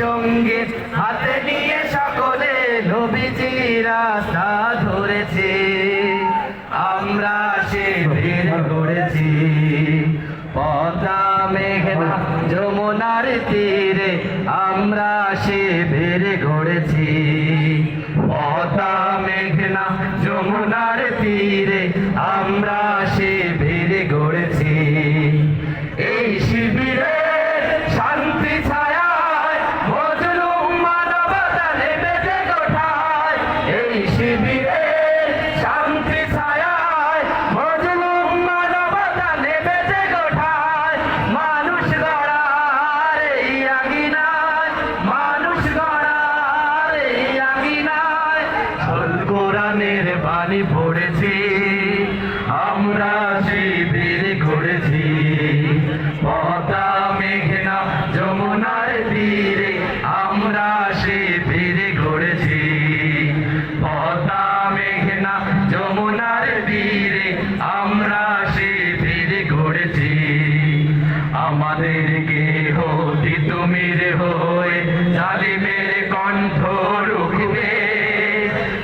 সঙ্গে হাতে নিয়ে সকলে নবীজি রাস্তা ধরেছে। আমরা শিবির গড়েছি পদ্মা মেঘনা যমুনার তীরে, আমরা শিবির গড়েছি পদ্মা মেঘনা যমুনার তীরে, আমরা শিবির গড়েছি। এই শিবিরে শান্তি ছায়ায় মজলুম মানবতা নেমেছে কোঠায়। এই শিবিরে শান্তি ছায়ায় মজলুম মানবতা নেমেছে কোঠায়। মানুষ গড়ার এই আঙিনায়, মানুষ গড়ার এই আঙিনায় আল কোরআনের বাণী পড়েছি, আমরা শিবির গড়েছি পদ্মা মেঘনা যমুনার তীরে, আমরা শিবির গড়েছি পদ্মা মেঘনা যমুনার তীরে, আমরা শিবির গড়েছি। আমাদেরকে হতি তুমির হয়ে জালিমের কণ্ঠ রুখবে,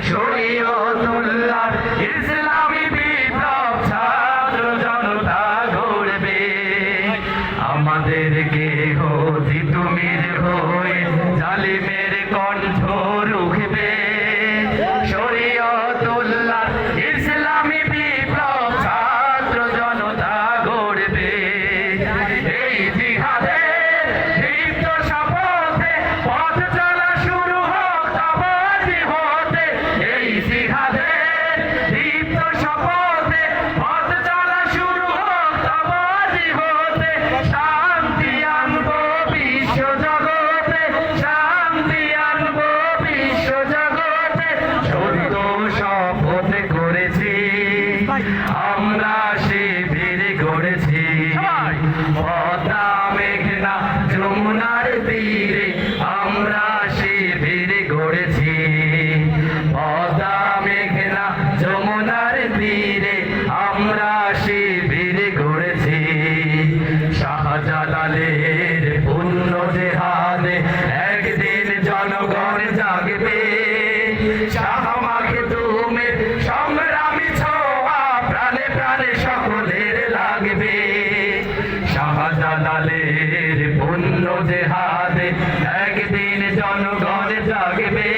শরীয়তুল্লাহ ইসলামী বিপ্লব ছাত্র জনতা গড়বে। আমাদেরকে হতি তুমির হয়ে জালিমের কণ্ঠ রুখবে, শরীয়তুল্লাহ ইসলামী বিপ্লব ছাত্র জনতা গড়বে। এই জিহাদের দীপ্ত শপথে পথ চলা শুরু হোক তাবাজি হতে। এই জিহাদের দীপ্ত শপথে পথ চলা শুরু হোক তাবাজি হতে। শান্তি আনবো বিশ্ব জগতে, শান্তি আনবো বিশ্ব জগতে, সত্য শপথ করেছি আমরা শিবির গড়েছি পদ্মা মেঘনা যমুনার তীরে, আমরা শিবির গড়েছি পদ্মা মেঘনা যমুনার তীরে, আমরা শিবির গড়েছি। শাহজালালের পুণ্য জেহাদে একদিন জনগণ জাগবে, শাহ মাখদুমের সংগ্রামী ছোঁয়া প্রাণে প্রাণে সকলের লাগবে। শাহজালালের পুণ্য জেহাদে একদিন জনগণ জাগবে,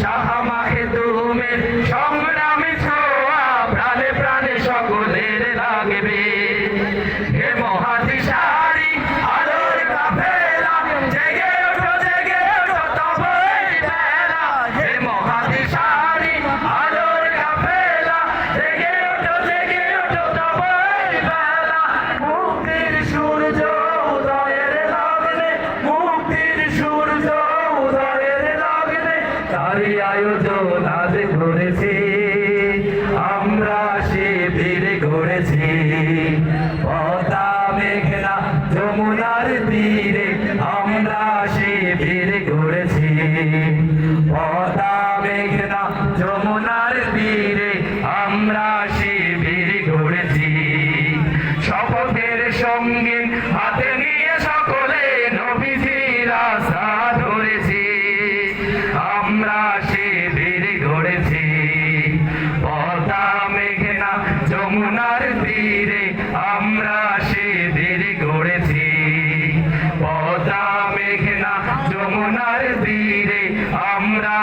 শাহ মাখদুমের সংগ্রামী ছোঁয়া প্রাণে প্রাণে সকলের লাগবে। হে মহাদিশারি আলোর কাফেলা, জেগে ওঠো তবই বেলা। হে মহাদিশারি আলোর কাফেলা, জেগে ওঠো তবই বেলা। মুক্তির সূর্য উদয়ের লগ্নে, মুক্তির সূর্য উদয়ের লগ্নে, তারই আয়োজন আজ করেছি আমরা শিবির গড়েছি পদ্মা মেঘনা যমুনার তীরে, আমরা শিবির গড়েছি পদ্মা মেঘনা যমুনার তীরে, আমরা শিবির গড়েছি। শপথের সঙ্গে হাতে নিয়ে সকলে নবীজি রাস্তা ধরেছি, আমরা শিবির গড়েছি পদ্মা মেঘনা যমুনার তীরে, আমরা শিবির গড়েছি পদ্মা মেঘনা যমুনার তীরে, আমরা